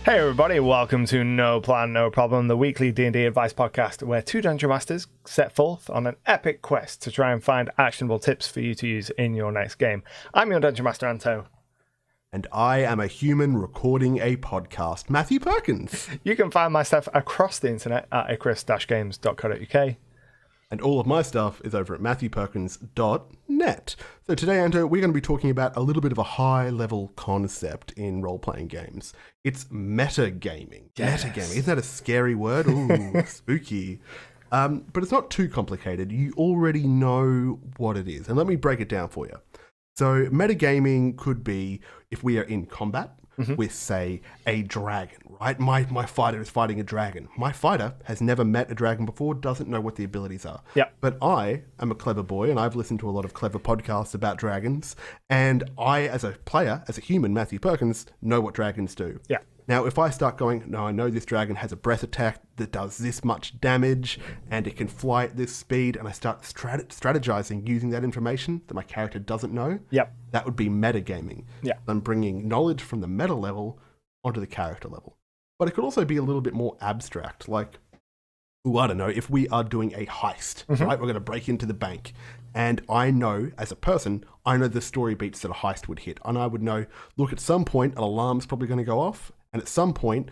Hey everybody, welcome to No Plan, No Problem, the weekly D&D advice podcast where two Dungeon Masters set forth on an epic quest to try and find actionable tips for you to use in your next game. I'm your Dungeon Master, Anto. And I am a human recording a podcast, Matthew Perkins. You can find my stuff across the internet at icarus-games.co.uk. And all of my stuff is over at matthewperkins.net. So today, Anto, we're going to be talking about a little bit of a high-level concept in role-playing games. It's metagaming. Yes. Metagaming. Isn't that a scary word? Ooh, spooky. But it's not too complicated. You already know what it is. And let me break it down for you. So metagaming could be if we are in combat with, say, a dragon, right? My fighter is fighting a dragon. My fighter has never met a dragon before, doesn't know what the abilities are. Yep. But I am a clever boy, and I've listened to a lot of clever podcasts about dragons, and I, as a player, as a human, Matthew Perkins, know what dragons do. Yeah. Now, if I start going, no, I know this dragon has a breath attack that does this much damage, and it can fly at this speed, and I start strategizing using that information that my character doesn't know, Yep. that would be metagaming. Yeah. I'm bringing knowledge from the meta level onto the character level. But it could also be a little bit more abstract, like, I don't know, if we are doing a heist, right? We're going to break into the bank. And I know, as a person, I know the story beats that a heist would hit. And I would know, look, at some point, an alarm's probably going to go off. And at some point,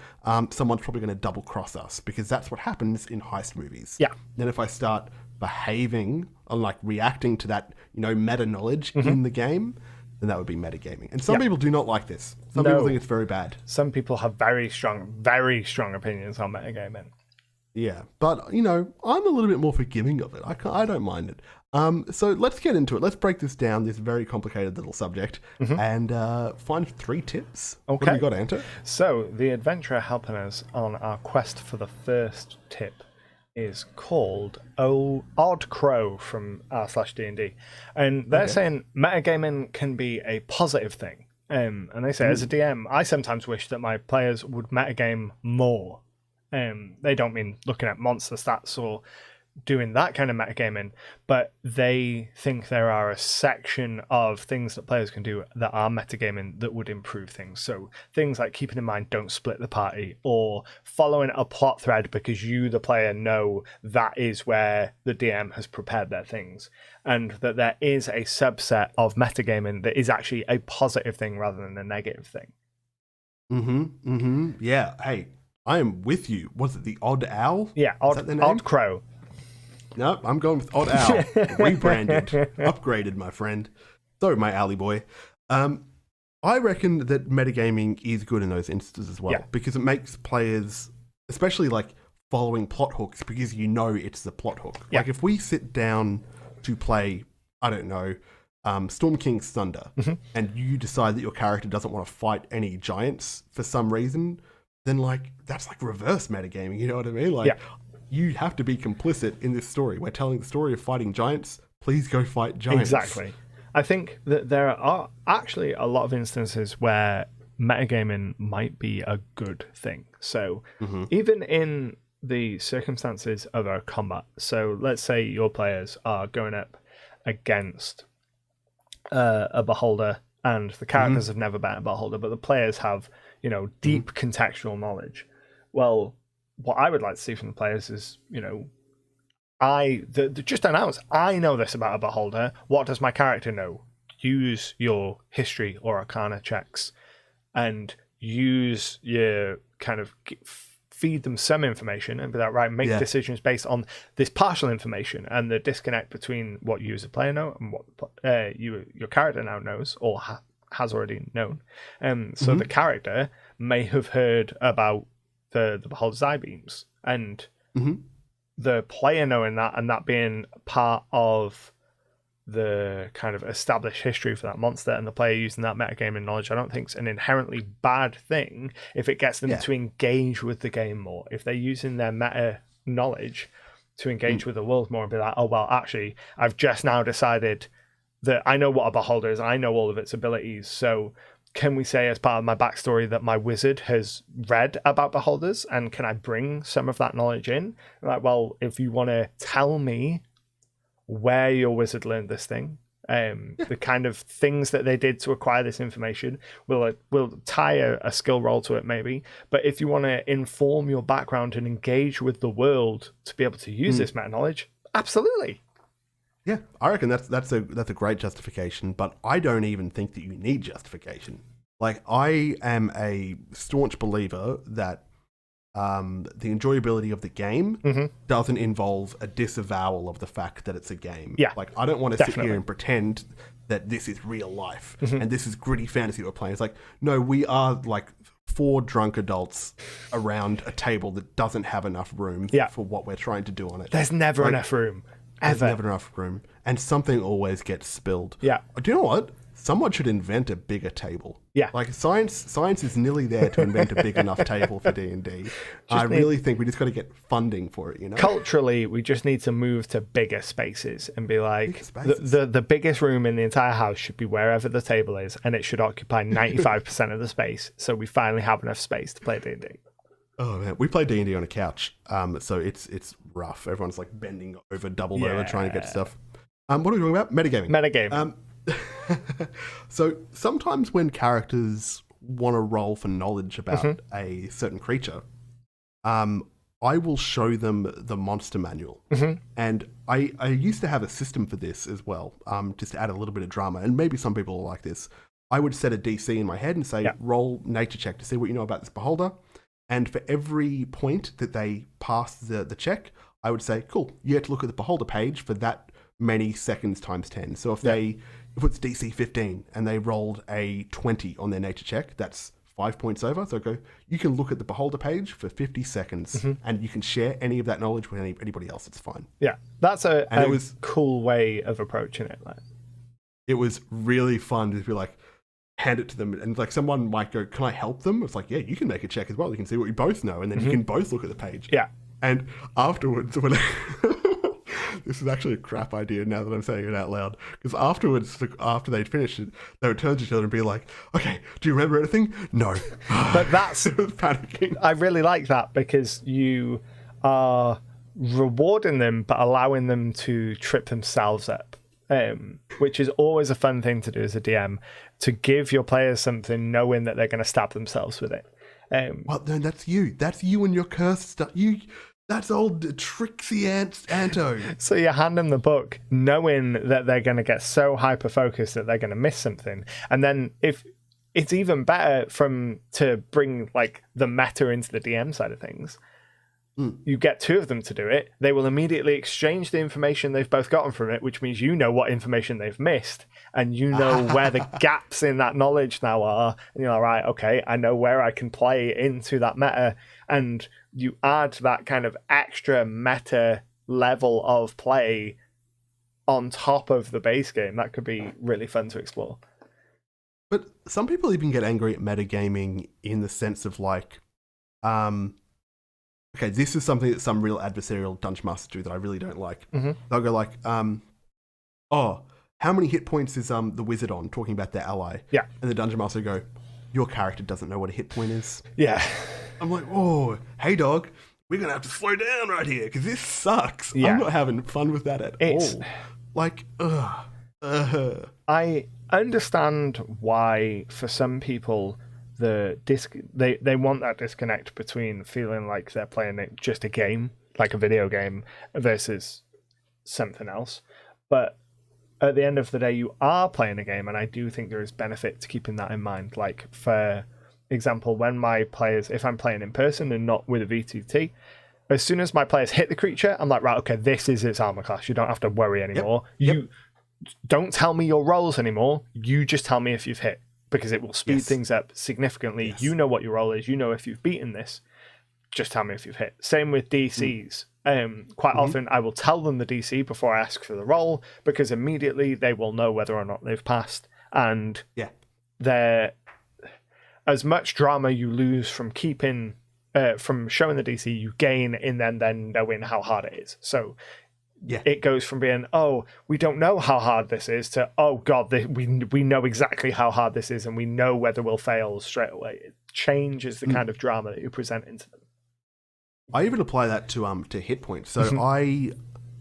someone's probably going to double cross us, because that's what happens in heist movies. Yeah. Then if I start behaving or like reacting to that, meta knowledge in the game, then that would be metagaming. And some people do not like this. Some people think it's very bad. Some people have very strong opinions on metagaming. Yeah, but, I'm a little bit more forgiving of it. I don't mind it. So let's get into it. Let's break this down, this very complicated little subject, and find 3 tips. Okay. What have you got, Anto? So, the adventurer helping us on our quest for the first tip is called Odd Crow from r/D&D. And they're saying metagaming can be a positive thing. And they say, as a DM, I sometimes wish that my players would metagame more. They don't mean looking at monster stats or doing that kind of metagaming, but they think there are a section of things that players can do that are metagaming that would improve things. So things like keeping in mind don't split the party, or following a plot thread because you, the player, know that is where the DM has prepared their things, and that there is a subset of metagaming that is actually a positive thing rather than a negative thing. Yeah, hey, I am with you. Was it the Odd Owl? Yeah, Odd Crow. No, I'm going with Odd Owl. Rebranded. Upgraded, my friend. So, my alley boy. I reckon that metagaming is good in those instances as well, because it makes players, especially like following plot hooks, because it's the plot hook. Yeah. Like if we sit down to play, I don't know, Storm King's Thunder, and you decide that your character doesn't want to fight any giants for some reason, then that's like reverse metagaming, you know what I mean? Like, you have to be complicit in this story. We're telling the story of fighting giants. Please go fight giants. Exactly. I think that there are actually a lot of instances where metagaming might be a good thing. So even in the circumstances of a combat, so let's say your players are going up against a beholder, and the characters have never met a beholder, but the players have, deep contextual knowledge. Well, what I would like to see from the players is, just announce, I know this about a beholder. What does my character know? Use your history or arcana checks, and use your kind of feed them some information and be like, right, make decisions based on this partial information and the disconnect between what you as a player know and what your character now knows or has already known. So the character may have heard about the beholder's eye beams, and the player knowing that and that being part of the kind of established history for that monster, and the player using that metagaming knowledge, I don't think it's an inherently bad thing if it gets them to engage with the game more. If they're using their meta knowledge to engage with the world more and be like, oh, well, actually, I've just now decided that I know what a beholder is, I know all of its abilities, so can we say as part of my backstory that my wizard has read about beholders, and can I bring some of that knowledge in? Like, well, if you want to tell me where your wizard learned this thing, The kind of things that they did to acquire this information will tie a skill roll to it maybe. But if you want to inform your background and engage with the world to be able to use this meta knowledge, absolutely. Yeah, I reckon that's a great justification, but I don't even think that you need justification. Like, I am a staunch believer that the enjoyability of the game doesn't involve a disavowal of the fact that it's a game. Yeah, like, I don't want to sit here and pretend that this is real life and this is gritty fantasy we're playing. It's like, no, we are like 4 drunk adults around a table that doesn't have enough room for what we're trying to do on it. There's never enough room. There's never enough room. And something always gets spilled. Yeah. Do you know what? Someone should invent a bigger table. Yeah. Like, science is nearly there to invent a big enough table for D&D. I really think we just got to get funding for it, you know? Culturally, we just need to move to bigger spaces and be like, the biggest room in the entire house should be wherever the table is, and it should occupy 95% of the space, so we finally have enough space to play D&D. Oh man, we play D&D on a couch, so it's rough. Everyone's like bending over, doubled over, trying to get stuff. What are we talking about? Metagaming. Metagaming. So sometimes when characters want to roll for knowledge about a certain creature, I will show them the monster manual. And I used to have a system for this as well, just to add a little bit of drama. And maybe some people are like this. I would set a DC in my head and say, roll nature check to see what you know about this beholder. And for every point that they pass the check, I would say, cool, you have to look at the beholder page for that many seconds times 10. So if it's DC 15 and they rolled a 20 on their nature check, that's 5 points over. So you can look at the beholder page for 50 seconds and you can share any of that knowledge with anybody else. It's fine. Yeah, that's a cool way of approaching it. Like, it was really fun to be like, hand it to them, and like someone might go, can I help them? It's like, yeah, you can make a check as well. You can see what you both know, and then you can both look at the page. Yeah. And afterwards, when this is actually a crap idea now that I'm saying it out loud, because afterwards, after they'd finished it, they would turn to each other and be like, okay, do you remember anything? No. But that's it was panicking. I really like that, because you are rewarding them but allowing them to trip themselves up. Which is always a fun thing to do as a DM, to give your players something knowing that they're going to stab themselves with it. Well, no, that's you. That's you and your cursed stuff. That's old tricksy Anto. So you hand them the book knowing that they're going to get so hyper-focused that they're going to miss something. And then if it's even better to bring like the meta into the DM side of things, you get 2 of them to do it. They will immediately exchange the information they've both gotten from it, which means you know what information they've missed, and you know where the gaps in that knowledge now are. And you're like, right, okay, I know where I can play into that meta. And you add that kind of extra meta level of play on top of the base game. That could be really fun to explore. But some people even get angry at metagaming in the sense of like, okay, this is something that some real adversarial dungeon masters do that I really don't like. They'll go like, oh, how many hit points is the wizard on? Talking about their ally. Yeah. And the dungeon master go, your character doesn't know what a hit point is. Yeah. I'm like, oh, hey dog, we're going to have to slow down right here because this sucks. Yeah. I'm not having fun with that at all. Like, I understand why for some people they want that disconnect between feeling like they're playing just a game, like a video game, versus something else. But at the end of the day, you are playing a game, and I do think there is benefit to keeping that in mind. Like, for example, when my players, if I'm playing in person and not with a VTT, as soon as my players hit the creature, I'm like, right, okay, this is its armor class. You don't have to worry anymore. You don't tell me your rolls anymore. You just tell me if you've hit, because it will speed things up significantly. You know what your roll is. You know if you've beaten this. Just tell me if you've hit. Same with DCs. Quite often I will tell them the DC before I ask for the roll, because immediately they will know whether or not they've passed. And they're, as much drama you lose from keeping from showing the DC, you gain in then knowing how hard it is. So it goes from being, oh, we don't know how hard this is, to, oh god, we know exactly how hard this is, and we know whether we'll fail straight away. It changes the kind of drama that you present into them. I even apply that to hit points. So I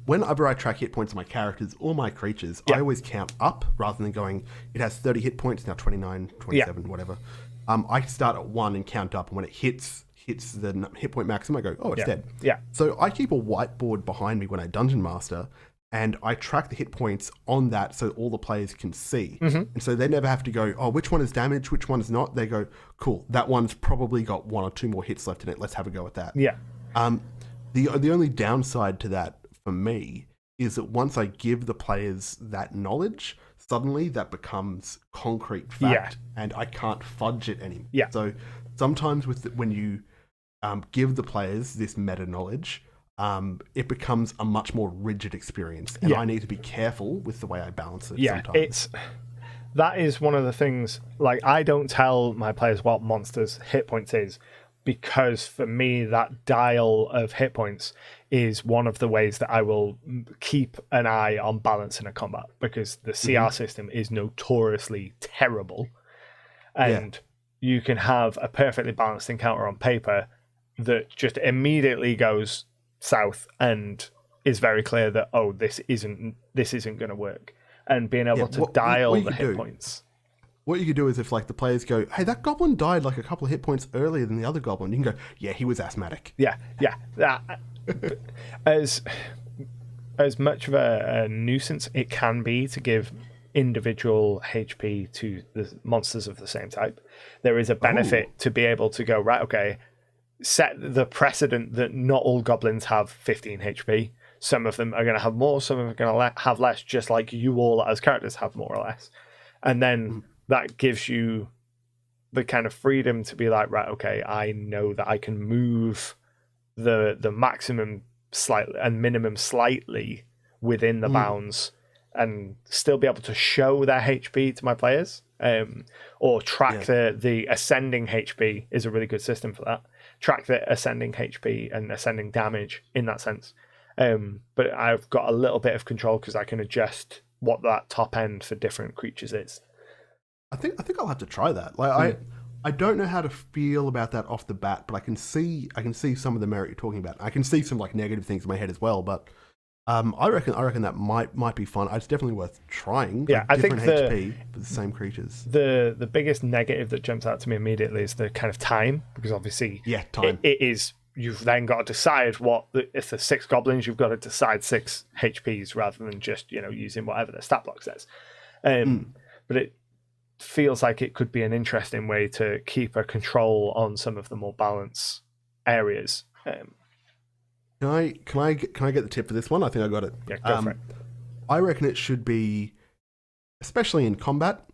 whenever I track hit points on my characters or my creatures, I always count up rather than going, it has 30 hit points, now 29, 27, whatever. I start at 1 and count up, and when it hits the hit point maximum, I go, oh, it's dead. Yeah. So I keep a whiteboard behind me when I Dungeon Master, and I track the hit points on that so all the players can see. And so they never have to go, oh, which one is damaged, which one is not. They go, cool, that one's probably got 1 or 2 more hits left in it. Let's have a go at that. Yeah. The only downside to that for me is that once I give the players that knowledge, suddenly that becomes concrete fact, and I can't fudge it anymore. Yeah. So sometimes when you give the players this meta knowledge, it becomes a much more rigid experience, and I need to be careful with the way I balance it. Sometimes. That is one of the things. Like, I don't tell my players what monsters' hit points is, because for me that dial of hit points is one of the ways that I will keep an eye on balance in a combat, because the CR system is notoriously terrible, and you can have a perfectly balanced encounter on paper that just immediately goes south and is very clear that, oh, this isn't going to work, and being able to dial the hit points. What you could do is, if like the players go, hey, that goblin died like a couple of hit points earlier than the other goblin, you can go, yeah, he was asthmatic. Yeah. As much of a nuisance it can be to give individual HP to the monsters of the same type, there is a benefit to be able to go, right, okay, set the precedent that not all goblins have 15 HP. Some of them are going to have more, some of them are going to have less, just like you all as characters have more or less. And then that gives you the kind of freedom to be like, right, okay, I know that I can move the maximum slightly and minimum slightly within the bounds, and still be able to show their HP to my players, or track the ascending HP is a really good system for that. Track the ascending HP and ascending damage in that sense. But I've got a little bit of control because I can adjust what that top end for different creatures is. I think I'll have to try that. Like I don't know how to feel about that off the bat, but I can see some of the merit you're talking about. I can see some like negative things in my head as well, but I reckon that might be fun. It's definitely worth trying. Yeah, like, I think HP for the same creatures. The biggest negative that jumps out to me immediately is the kind of time, because obviously time. It is. You've then got to decide if there's 6 goblins, you've got to decide 6 HPs rather than just using whatever the stat block says. But it feels like it could be an interesting way to keep a control on some of the more balanced areas. Can I get the tip for this one? I think I got it. Yeah, go for it. I reckon it should be, especially in combat,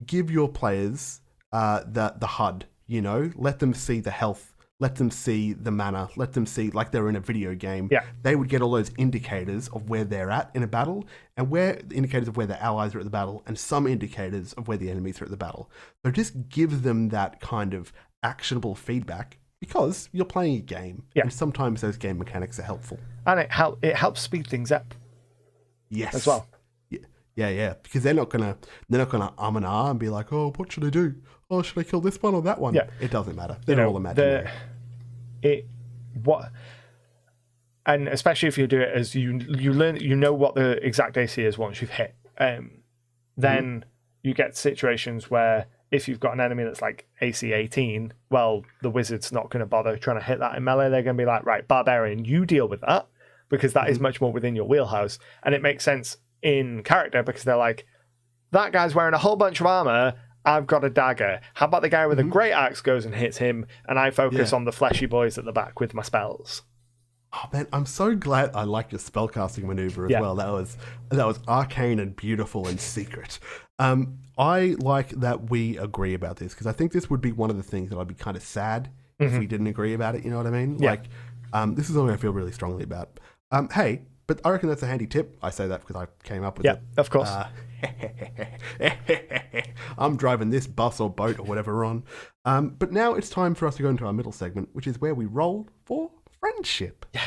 give your players the HUD. Let them see the health. Let them see the mana. Let them see like they're in a video game. Yeah. They would get all those indicators of where they're at in a battle, and indicators of where their allies are at the battle, and some indicators of where the enemies are at the battle. So just give them that kind of actionable feedback, because you're playing a game, and sometimes those game mechanics are helpful. And it helps speed things up. Yes. As well. Yeah. Because they're not gonna and ah and be like, oh, what should I do? Oh, should I kill this one or that one? Yeah. It doesn't matter. They're all imaginary. And especially if you do it as you learn, what the exact AC is once you've hit. Then you get situations where if you've got an enemy that's like AC 18, well, the wizard's not going to bother trying to hit that in melee. They're going to be like, right, barbarian, you deal with that, because that is much more within your wheelhouse. And it makes sense in character, because they're like, that guy's wearing a whole bunch of armor, I've got a dagger. How about the guy with a great axe goes and hits him, and I focus on the fleshy boys at the back with my spells? Oh man, I'm so glad I like your spellcasting maneuver as well. That was arcane and beautiful and secret. I like that we agree about this, because I think this would be one of the things that I'd be kind of sad if we didn't agree about it. You know what I mean? Yeah. Like, this is something I feel really strongly about. Hey, but I reckon that's a handy tip. I say that because I came up with it. Yeah, of course. I'm driving this bus or boat or whatever we're on. But now it's time for us to go into our middle segment, which is where we roll for friendship. Yeah.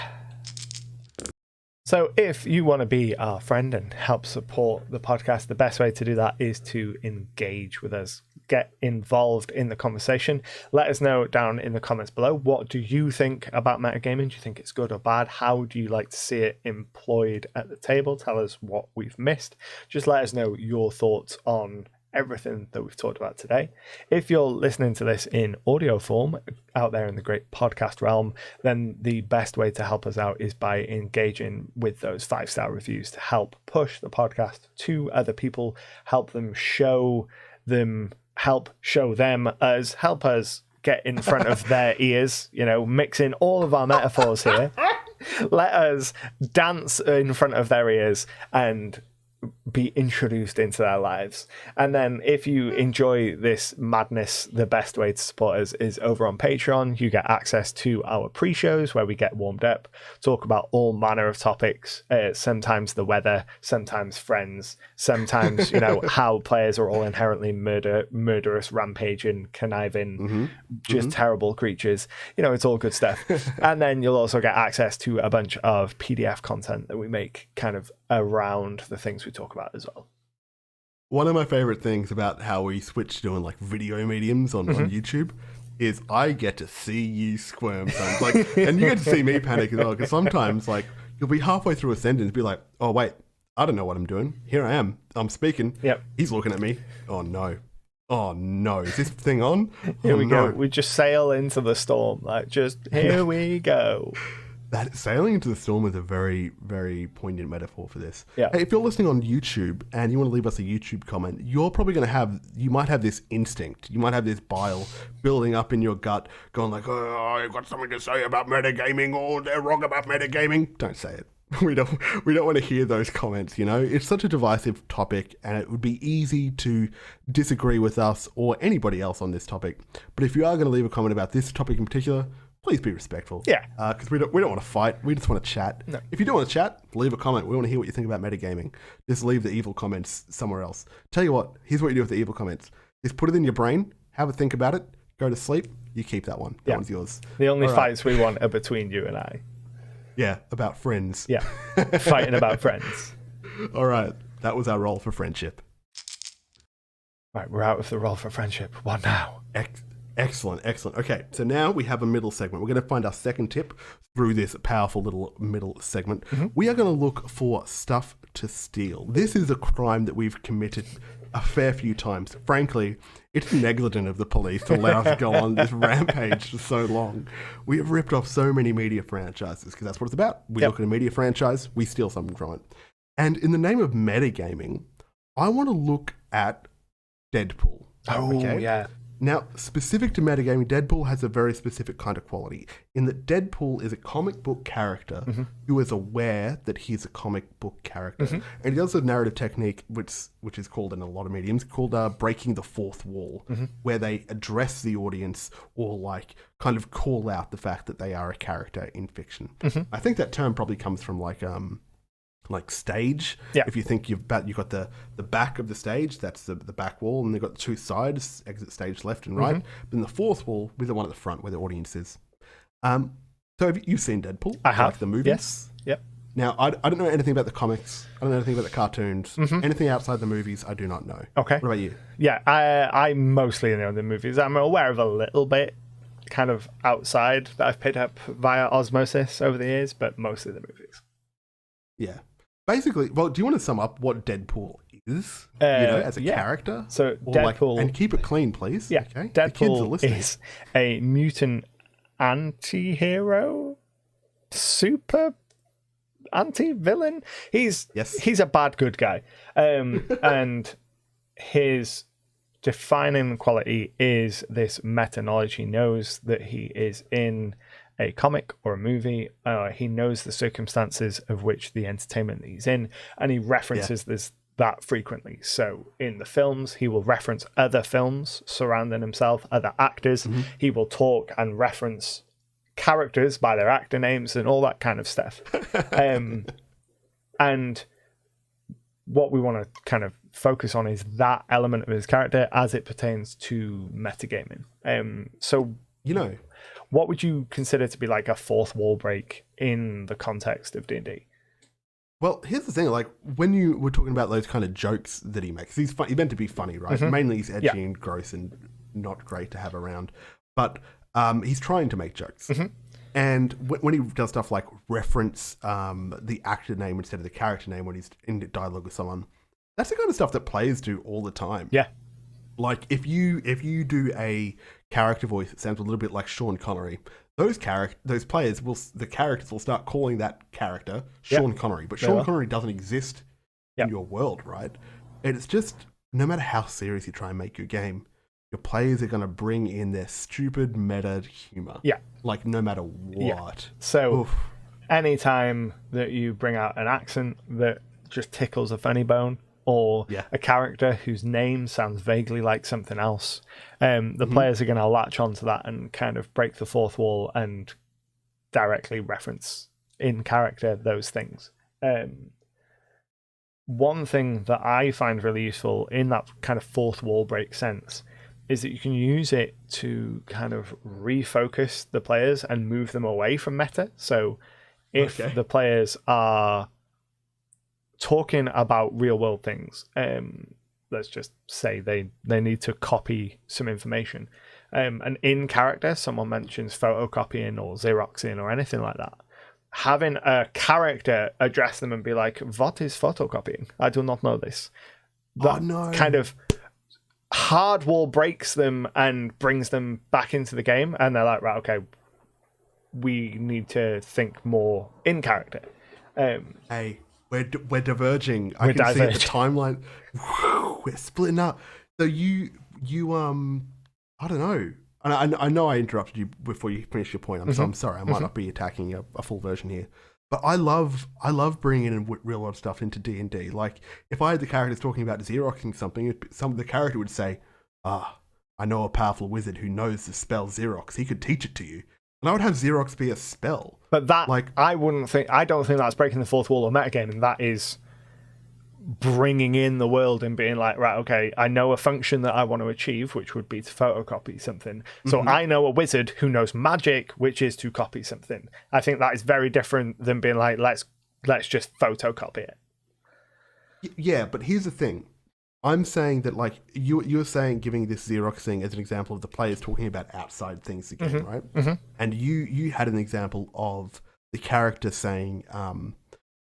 So if you want to be our friend and help support the podcast, the best way to do that is to engage with us. Get involved in the conversation. Let us know down in the comments below. What do you think about metagaming? Do you think it's good or bad? How do you like to see it employed at the table? Tell us what we've missed. Just let us know your thoughts on everything that we've talked about today. If you're listening to this in audio form out there in the great podcast realm, then the best way to help us out is by engaging with those 5-star reviews to help push the podcast to other people, help show them us, help us get in front of their ears, mixing all of our metaphors here. Let us dance in front of their ears and be introduced into their lives. And then if you enjoy this madness, the best way to support us is over on Patreon. You get access to our pre-shows where we get warmed up, talk about all manner of topics, sometimes the weather, sometimes friends, sometimes how players are all inherently murderous, rampaging, conniving, terrible creatures. It's all good stuff. And then you'll also get access to a bunch of PDF content that we make kind of around the things we talk about as well. One of my favorite things about how we switch to doing like video mediums on YouTube is I get to see you squirm. And you get to see me panic as well, because sometimes you'll be halfway through a sentence, be like, oh wait, I don't know what I'm doing. Here I am. I'm speaking. Yep. He's looking at me. Oh no. Oh no. Is this thing on? Here we go. We just sail into the storm. Here we go. That sailing into the storm is a very, very poignant metaphor for this. Yeah. Hey, if you're listening on YouTube and you want to leave us a YouTube comment, you're probably going to you might have this instinct. You might have this bile building up in your gut, going like, oh, I've got something to say about metagaming, or they're wrong about metagaming. Don't say it. We don't want to hear those comments, It's such a divisive topic, and it would be easy to disagree with us or anybody else on this topic. But if you are going to leave a comment about this topic in particular, please be respectful. Yeah. Because we don't want to fight. We just want to chat. No. If you do want to chat, leave a comment. We want to hear what you think about metagaming. Just leave the evil comments somewhere else. Tell you what, here's what you do with the evil comments. Just put it in your brain, have a think about it, go to sleep, you keep that one. That one's yours. The only fights we want are between you and I. Yeah, about friends. Yeah, fighting about friends. All right, that was our role for friendship. Right, we're out of the role for friendship. What now? Excellent. Okay, so now we have a middle segment. We're going to find our second tip through this powerful little middle segment. We are going to look for stuff to steal. This is a crime that we've committed a fair few times. Frankly, it's negligent of the police to allow us to go on this rampage for so long. We have ripped off so many media franchises, because that's what it's about. We look at a media franchise, we steal something from it. And in the name of metagaming, I want to look at Deadpool. Yeah. Now, specific to metagaming, Deadpool has a very specific kind of quality, in that Deadpool is a comic book character who is aware that he's a comic book character. And he does a narrative technique, which is called in a lot of mediums, called breaking the fourth wall, where they address the audience or kind of call out the fact that they are a character in fiction. I think that term probably comes from stage. Yeah. If you think you've got the back of the stage, that's the back wall, and they've got the two sides, exit stage left and right. But then the fourth wall, with the one at the front where the audience is. So have you've seen Deadpool? I have. The movies? Yes. Yep. Now, I don't know anything about the comics. I don't know anything about the cartoons. Anything outside the movies, I do not know. Okay. What about you? Yeah, I mostly know the movies. I'm aware of a little bit kind of outside that I've picked up via osmosis over the years, but mostly the movies. Yeah. Basically, well, do you want to sum up what Deadpool is, as a character? So Deadpool... and keep it clean, please. Yeah, okay? Deadpool is a mutant anti-hero? Super anti-villain? He's a bad good guy. And his defining quality is this meta-knowledge. He knows that he is in a comic or a movie. He knows the circumstances of which the entertainment that he's in, and he references that frequently. So in the films, he will reference other films surrounding himself, other actors. He will talk and reference characters by their actor names and all that kind of stuff. And what we want to kind of focus on is that element of his character as it pertains to metagaming. What would you consider to be like a fourth wall break in the context of D&D? Well, here's the thing. Like when you were talking about those kind of jokes that he makes, he's meant to be funny, right? Mainly he's edgy and gross and not great to have around, but he's trying to make jokes. And when he does stuff like reference the actor name instead of the character name when he's in dialogue with someone, that's the kind of stuff that players do all the time. Yeah. Like if you do a character voice that sounds a little bit like Sean Connery, the characters will start calling that character Sean Connery, but Sean Connery doesn't exist in your world, right? And it's just, no matter how serious you try and make your game, your players are going to bring in their stupid meta humor. Yeah. Like no matter what. Yeah. So anytime that you bring out an accent that just tickles a funny bone, or a character whose name sounds vaguely like something else, the players are going to latch onto that and kind of break the fourth wall and directly reference in character those things. One thing that I find really useful in that kind of fourth wall break sense is that you can use it to kind of refocus the players and move them away from meta. So if the players are talking about real world things, let's just say they need to copy some information, and in character someone mentions photocopying or xeroxing or anything like that, having a character address them and be like, what is photocopying? I do not know this. That kind of hard wall breaks them and brings them back into the game, and they're like, right, okay, we need to think more in character. Hey, we're diverging. I can see the timeline. We're splitting up. So you I don't know. And I know I interrupted you before you finished your point. I'm sorry. I might not be attacking a full version here. But I love bringing in real world stuff into D&D. Like if I had the characters talking about Xeroxing something, the character would say, I know a powerful wizard who knows the spell Xerox. He could teach it to you. And I would have Xerox be a spell. But that, like, I don't think that's breaking the fourth wall of metagaming. That is bringing in the world and being like, right, okay, I know a function that I want to achieve, which would be to photocopy something. So I know a wizard who knows magic, which is to copy something. I think that is very different than being like, let's just photocopy it. Yeah, but here's the thing. I'm saying that, like, you're saying, giving this Xerox thing as an example of the players talking about outside things again, right? And you had an example of the character saying,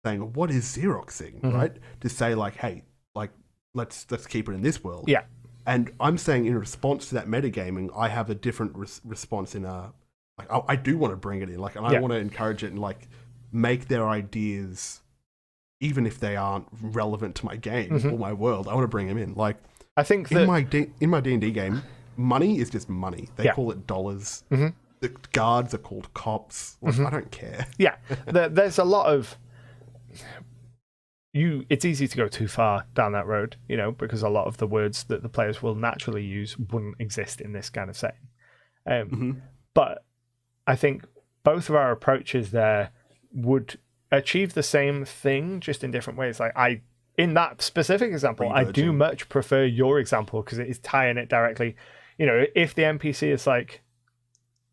what is Xeroxing, right? To say, like, hey, like, let's keep it in this world. Yeah. And I'm saying in response to that metagaming, I have a different response in like, I do want to bring it in, like, and I want to encourage it and, like, make their ideas, even if they aren't relevant to my game or my world, I want to bring them in. Like, I think that in my D&D game, money is just money. They call it dollars. The guards are called cops. Like, I don't care. Yeah, there's a lot of it's easy to go too far down that road, you know, because a lot of the words that the players will naturally use wouldn't exist in this kind of setting. But I think both of our approaches there would achieve the same thing, just in different ways. Like, in that specific example, I do much prefer your example because it is tying it directly. You know, if the NPC is like,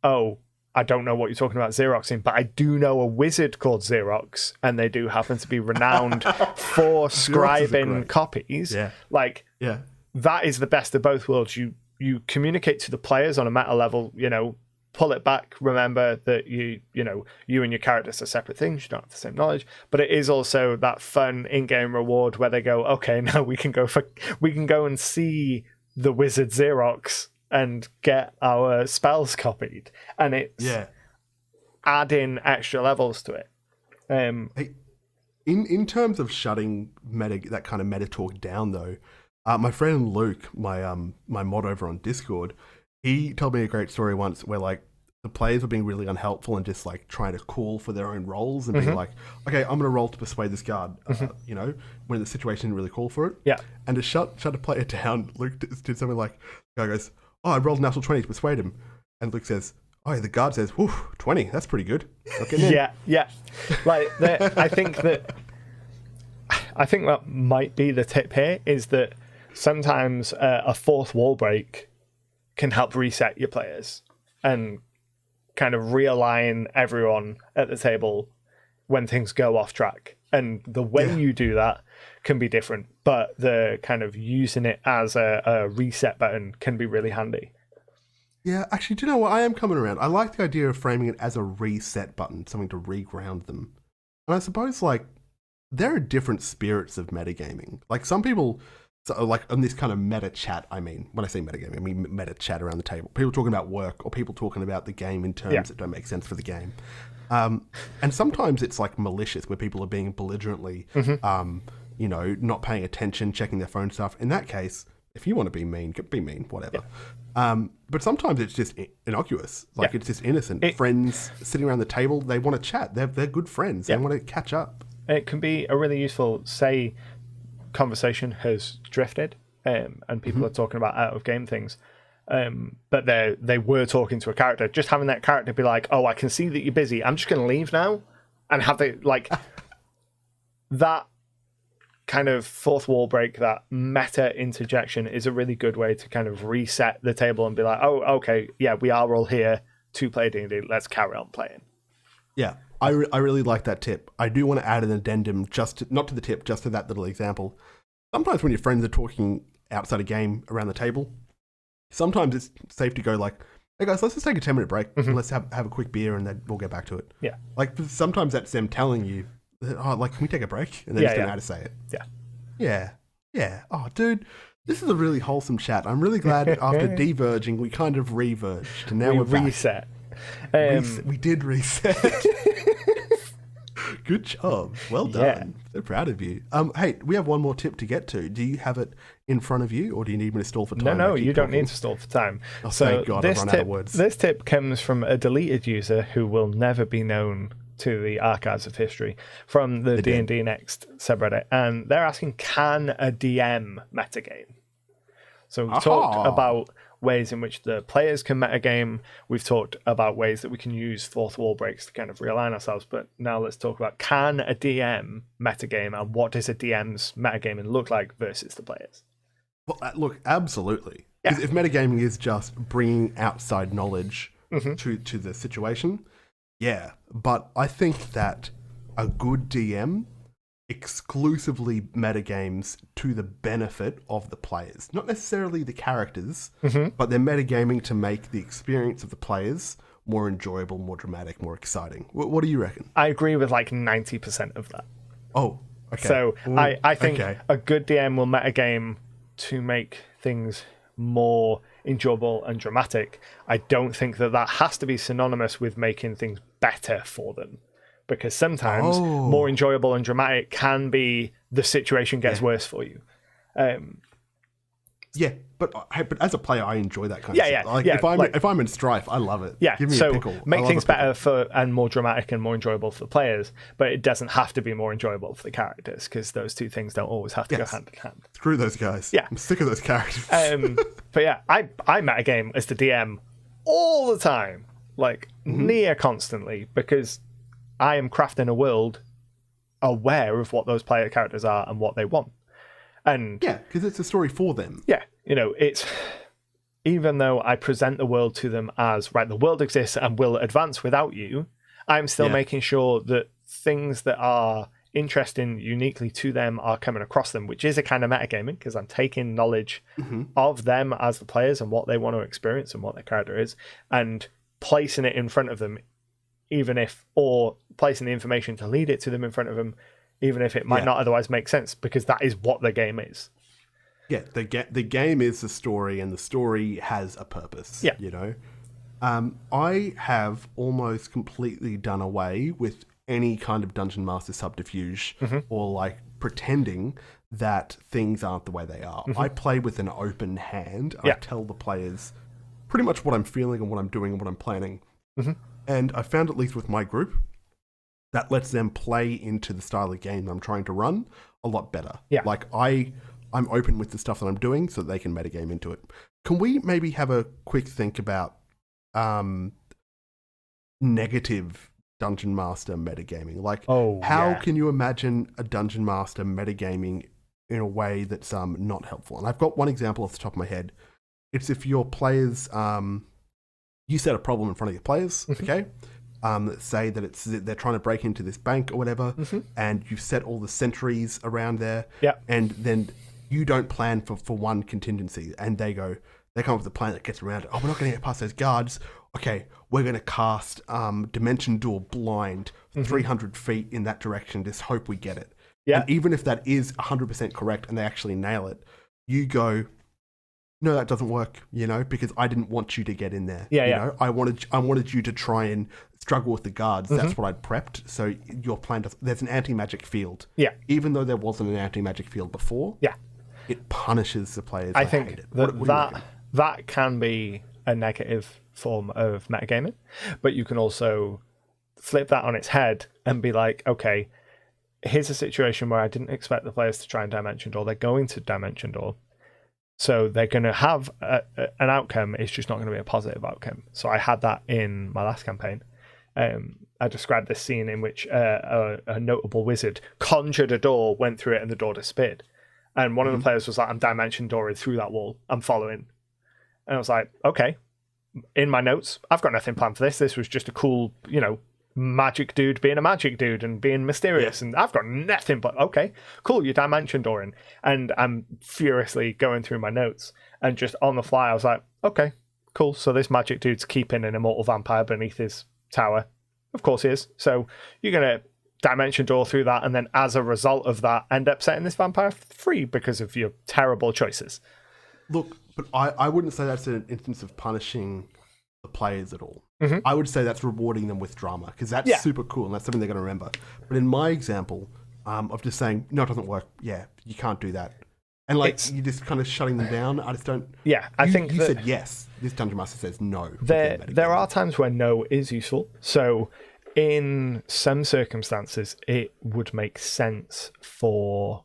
oh, I don't know what you're talking about Xeroxing, but I do know a wizard called Xerox, and they do happen to be renowned for scribing copies. That is the best of both worlds. You communicate to the players on a meta level, you know, pull it back, remember that you and your characters are separate things, you don't have the same knowledge, but it is also that fun in-game reward where they go, okay, now we can go and see the wizard Xerox and get our spells copied, and it's adding extra levels to it. In terms of shutting that kind of meta talk down, though, my friend Luke, my mod over on Discord, he told me a great story once where, like, the players were being really unhelpful and just, like, trying to call for their own roles and being like, okay, I'm going to roll to persuade this guard, you know, when the situation didn't really call for it. Yeah. And to shut a player down, Luke did something like, the guy goes, oh, I rolled a natural 20 to persuade him. And Luke says, oh, yeah, the guard says, whew, 20, that's pretty good. Yeah. Like, I think that might be the tip here, is that sometimes a fourth wall break can help reset your players and kind of realign everyone at the table when things go off track. and the way you do that can be different, but the kind of using it as a reset button can be really handy. Yeah, actually, do you know what? I am coming around. I like the idea of framing it as a reset button, something to reground them. And I suppose, like, there are different spirits of metagaming. Like, some people, so, like, on this kind of meta chat, I mean, when I say metagaming, I mean meta chat around the table. People talking about work, or people talking about the game in terms that don't make sense for the game. And sometimes it's, like, malicious, where people are being belligerently, you know, not paying attention, checking their phone stuff. In that case, if you want to be mean, whatever. But sometimes it's just innocuous. Like, it's just innocent. Friends sitting around the table, they want to chat. They're good friends. They want to catch up. It can be a really useful, say, conversation has drifted and people are talking about out-of-game things. But they were talking to a character. Just having that character be like, oh, I can see that you're busy. I'm just going to leave now. And have they, like, that kind of fourth wall break, that meta interjection is a really good way to kind of reset the table and be like, oh, okay, yeah, we are all here to play D&D. Let's carry on playing. Yeah, I really like that tip. I do want to add an addendum, not to the tip, just to that little example. Sometimes when your friends are talking outside a game around the table, sometimes it's safe to go like, hey guys, let's just take a 10-minute break. And let's have a quick beer and then we'll get back to it. Yeah. Like, sometimes that's them telling you, oh, like, can we take a break? And they just don't know how to say it. Yeah. Oh, dude, this is a really wholesome chat. I'm really glad after diverging, we kind of reverged. And now we're back. Reset. We did reset. Good job. Well done. So proud of you. Hey, we have one more tip to get to. Do you have it in front of you, or do you need me to stall for time? No, you don't need to stall for time. Oh, so thank God, I've run out of words. This tip comes from a deleted user who will never be known to the archives of history, from the D&D Next subreddit, and they're asking, can a DM metagame? So we've talked about ways in which the players can metagame. We've talked about ways that we can use fourth wall breaks to kind of realign ourselves. But now let's talk about, can a DM metagame, and what does a DM's metagaming look like versus the players? Well, look, absolutely. Because if metagaming is just bringing outside knowledge to the situation, but I think that a good DM exclusively metagames to the benefit of the players. Not necessarily the characters, but they're metagaming to make the experience of the players more enjoyable, more dramatic, more exciting. What do you reckon? I agree with like 90% of that. Oh, okay. So I think a good DM will metagame to make things more enjoyable and dramatic. I don't think that has to be synonymous with making things better for them. Because sometimes more enjoyable and dramatic can be the situation gets worse for you. But as a player, I enjoy that kind of stuff. Like, if I'm in Strife, I love it. Yeah, give me a pickle. Make things better and more dramatic and more enjoyable for the players, but it doesn't have to be more enjoyable for the characters, because those two things don't always have to go hand in hand. Screw those guys. Yeah, I'm sick of those characters. But yeah, I metagame as the DM all the time, like near constantly, because I am crafting a world aware of what those player characters are and what they want. And because it's a story for them. Yeah, it's, even though I present the world to them as, right, the world exists and will advance without you, I'm still making sure that things that are interesting uniquely to them are coming across them, which is a kind of metagaming, because I'm taking knowledge of them as the players and what they want to experience and what their character is, and placing it in front of them, or placing the information to lead it to them in front of them, even if it might not otherwise make sense, because that is what the game is. Yeah, the game is the story, and the story has a purpose. Yeah, I have almost completely done away with any kind of Dungeon Master subterfuge or like pretending that things aren't the way they are. I play with an open hand. I tell the players pretty much what I'm feeling and what I'm doing and what I'm planning. And I found, at least with my group, that lets them play into the style of game I'm trying to run a lot better. Yeah. Like, I'm open with the stuff that I'm doing so that they can metagame into it. Can we maybe have a quick think about negative Dungeon Master metagaming? Like, how can you imagine a Dungeon Master metagaming in a way that's not helpful? And I've got one example off the top of my head. It's if your players... you set a problem in front of your players, okay? say that they're trying to break into this bank or whatever, and you've set all the sentries around there, and then you don't plan for one contingency, and they come up with a plan that gets around it. Oh, we're not going to get past those guards. Okay, we're going to cast Dimension Door Blind 300 feet in that direction. Just hope we get it. Yeah. And even if that is 100% correct and they actually nail it, you go, no, that doesn't work, because I didn't want you to get in there. Know? I wanted you to try and struggle with the guards. That's what I'd prepped. So your plan there's an anti-magic field. Yeah. Even though there wasn't an anti-magic field before. Yeah. It punishes the players. I think hate it. That can be a negative form of metagaming, but you can also flip that on its head and be like, okay, here's a situation where I didn't expect the players to try and Dimension Door. They're going to Dimension Door. So they're going to have an outcome. It's just not going to be a positive outcome. So I had that in my last campaign. I described this scene in which a notable wizard conjured a door, went through it, and the door disappeared. And one of the players was like, I'm Dimension Dooring through that wall. I'm following. And I was like, okay. In my notes, I've got nothing planned for this. This was just a cool, magic dude being a magic dude and being mysterious. And I've got nothing but, okay, cool, you're Dimension Dooring. And I'm furiously going through my notes. And just on the fly, I was like, okay, cool. So this magic dude's keeping an immortal vampire beneath his tower. Of course he is. So you're going to Dimension Door through that, and then as a result of that, end up setting this vampire free because of your terrible choices. Look, but I wouldn't say that's an instance of punishing the players at all. I would say that's rewarding them with drama, because that's super cool, and that's something they're going to remember. But in my example, of just saying, no, it doesn't work, you can't do that. And you're just kind of shutting them down. I just don't... Yeah, I think you said yes. This Dungeon Master says no. There are times where no is useful. So in some circumstances, it would make sense for...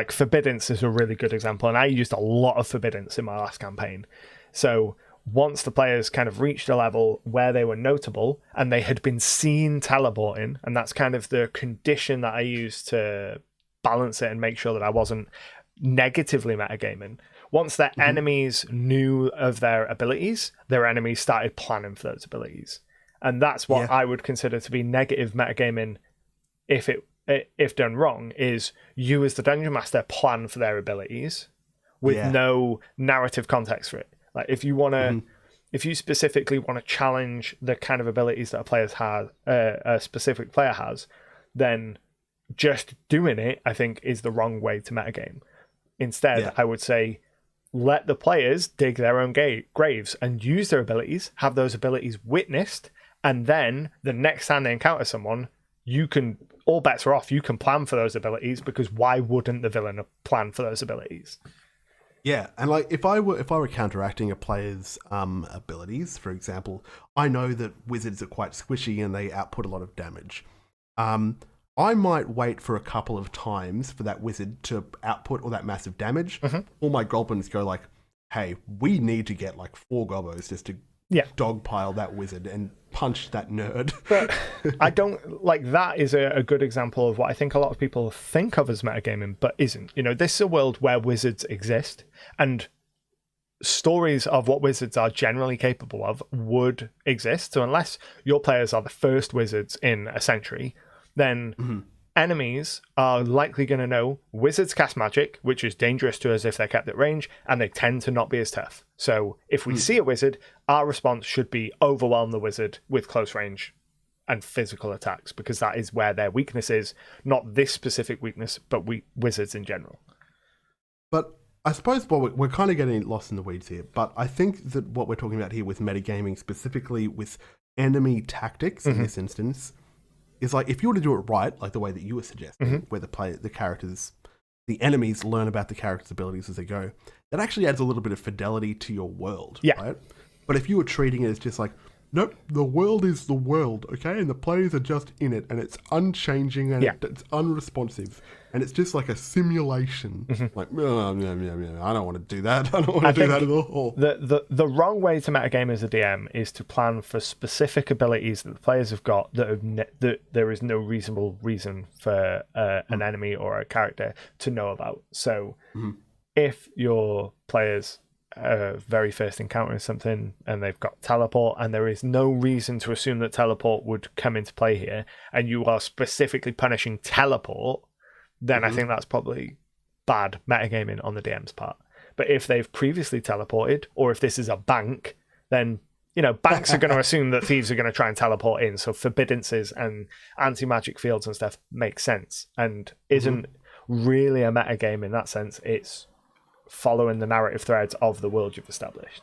Forbiddance is a really good example, and I used a lot of Forbiddance in my last campaign. So once the players kind of reached a level where they were notable, and they had been seen teleporting, and that's kind of the condition that I used to balance it and make sure that I wasn't negatively metagaming. Once their enemies knew of their abilities, their enemies started planning for those abilities. And that's what I would consider to be negative metagaming if done wrong, is you as the Dungeon Master plan for their abilities with no narrative context for it. If you want to, if you specifically want to challenge the kind of abilities that a specific player has, then just doing it, I think, is the wrong way to metagame. Instead, I would say, let the players dig their own graves and use their abilities, have those abilities witnessed, and then the next time they encounter someone, all bets are off. You can plan for those abilities, because why wouldn't the villain plan for those abilities? Yeah, and if I were counteracting a player's abilities, for example, I know that wizards are quite squishy and they output a lot of damage. I might wait for a couple of times for that wizard to output all that massive damage. All my goblins go hey, we need to get 4 gobos just to dogpile that wizard and punch that nerd. But I don't that is a good example of what I think a lot of people think of as metagaming, but isn't. This is a world where wizards exist, and stories of what wizards are generally capable of would exist. So unless your players are the first wizards in a century, then enemies are likely going to know wizards cast magic, which is dangerous to us if they're kept at range, and they tend to not be as tough. So if we see a wizard, our response should be overwhelm the wizard with close range and physical attacks, because that is where their weakness is, not this specific weakness, but wizards in general. But I suppose we're kind of getting lost in the weeds here, but I think that what we're talking about here with metagaming, specifically with enemy tactics in this instance, is if you were to do it right, the way that you were suggesting, where the enemies learn about the character's abilities as they go, that actually adds a little bit of fidelity to your world, right? But if you were treating it as just nope, the world is the world, okay? And the players are just in it, and it's unchanging, and it's unresponsive, and it's just like a simulation. Oh, I don't want to do that. I don't want to do that at all. The wrong way to metagame as a DM is to plan for specific abilities that the players have got that there is no reasonable reason for an enemy or a character to know about. So if your players very first encountering something and they've got teleport, and there is no reason to assume that teleport would come into play here, and you are specifically punishing teleport, then I think that's probably bad metagaming on the DM's part. But if they've previously teleported, or if this is a bank, then banks are going to assume that thieves are going to try and teleport in. So forbiddances and anti-magic fields and stuff make sense, and isn't really a metagame in that sense. It's following the narrative threads of the world you've established.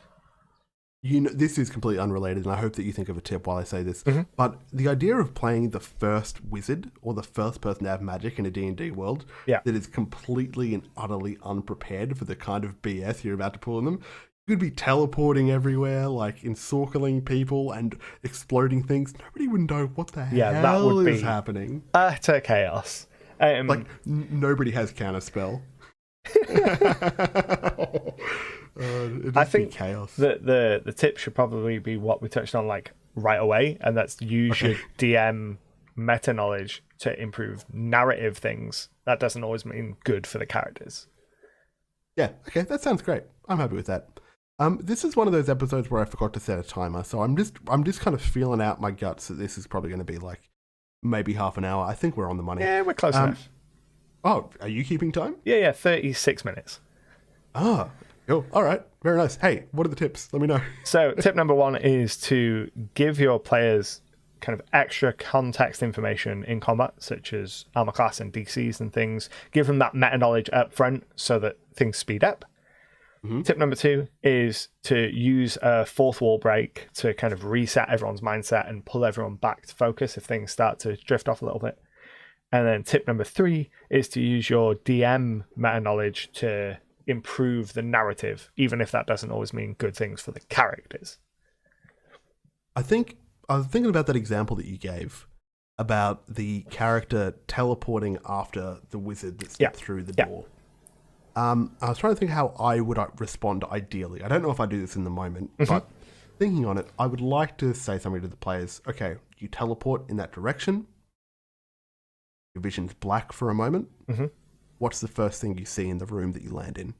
This is completely unrelated, and I hope that you think of a tip while I say this. But the idea of playing the first wizard or the first person to have magic in a D&D world that is completely and utterly unprepared for the kind of BS you're about to pull on them. You could be teleporting everywhere, like encircling people and exploding things. Nobody would know what the hell is happening. Utter chaos. Nobody has counterspell. I think chaos. The tip should probably be what we touched on right away, and that's use your DM meta knowledge to improve narrative things. That doesn't always mean good for the characters. Yeah, okay, that sounds great. I'm happy with that. This is one of those episodes where I forgot to set a timer, so I'm just kind of feeling out my guts that this is probably going to be maybe half an hour. I think we're on the money. Yeah, we're close enough. Oh, are you keeping time? Yeah, 36 minutes. Ah, cool. All right, very nice. Hey, what are the tips? Let me know. So tip number 1 is to give your players kind of extra context information in combat, such as armor class and DCs and things. Give them that meta knowledge up front so that things speed up. Tip number 2 is to use a fourth wall break to kind of reset everyone's mindset and pull everyone back to focus if things start to drift off a little bit. And then tip number 3 is to use your DM meta knowledge to improve the narrative, even if that doesn't always mean good things for the characters. I was thinking about that example that you gave about the character teleporting after the wizard that stepped through the door. I was trying to think how I would respond ideally. I don't know if I do this in the moment, but thinking on it, I would like to say something to the players. Okay, you teleport in that direction. Your vision's black for a moment. What's the first thing you see in the room that you land in?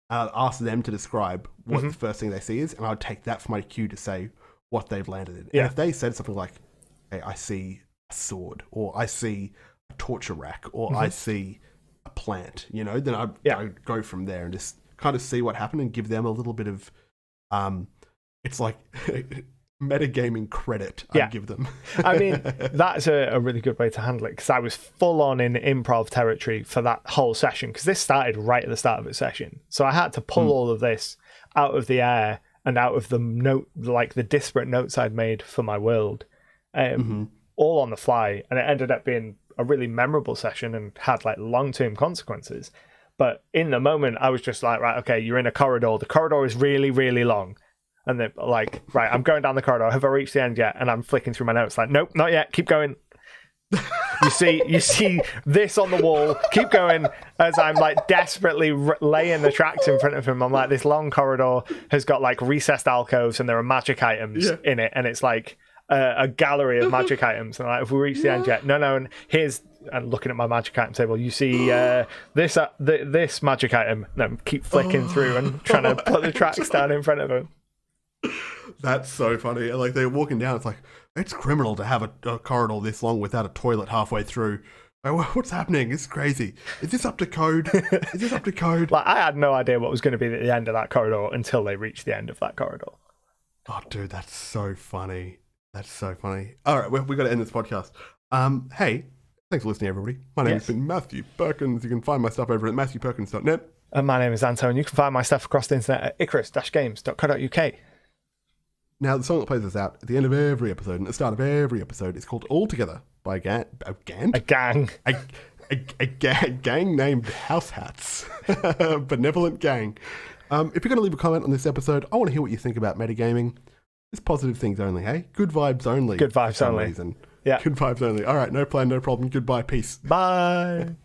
I'll ask them to describe what the first thing they see is, and I'll take that for my cue to say what they've landed in. And if they said something like, hey, I see a sword, or I see a torture rack, or I see a plant, then I go from there and just kind of see what happened and give them a little bit of, it's like metagaming credit I give them. I mean, that's a really good way to handle it, because I was full on in improv territory for that whole session, because this started right at the start of the session. So I had to pull all of this out of the air and out of the the disparate notes I'd made for my world, all on the fly. And it ended up being a really memorable session and had long-term consequences. But in the moment, I was just right, okay, you're in a corridor. The corridor is really, really long. And they're right, I'm going down the corridor. Have I reached the end yet? And I'm flicking through my notes nope, not yet. Keep going. You see this on the wall. Keep going. As I'm desperately laying the tracks in front of him. I'm this long corridor has got recessed alcoves and there are magic items in it. And it's a gallery of magic items. And have we reached the end yet? No. And here's, and looking at my magic item table, you see this magic item. No, keep flicking through and trying to put the tracks down in front of him. That's so funny. They're walking down. It's it's criminal to have a corridor this long without a toilet halfway through. What's happening? It's crazy. Is this up to code? I had no idea what was going to be at the end of that corridor until they reached the end of that corridor. Oh, dude, that's so funny. All right, we got to end this podcast. Hey, thanks for listening, everybody. My name has been Matthew Perkins. You can find my stuff over at matthewperkins.net. And my name is Anto, and you can find my stuff across the internet at icarus-games.co.uk. Now, the song that plays us out at the end of every episode and at the start of every episode is called All Together by a gang named House Hats. Benevolent gang. If you're going to leave a comment on this episode, I want to hear what you think about metagaming. It's positive things only, hey? Good vibes only. Good vibes only. Yeah. Good vibes only. All right, no plan, no problem. Goodbye, peace. Bye.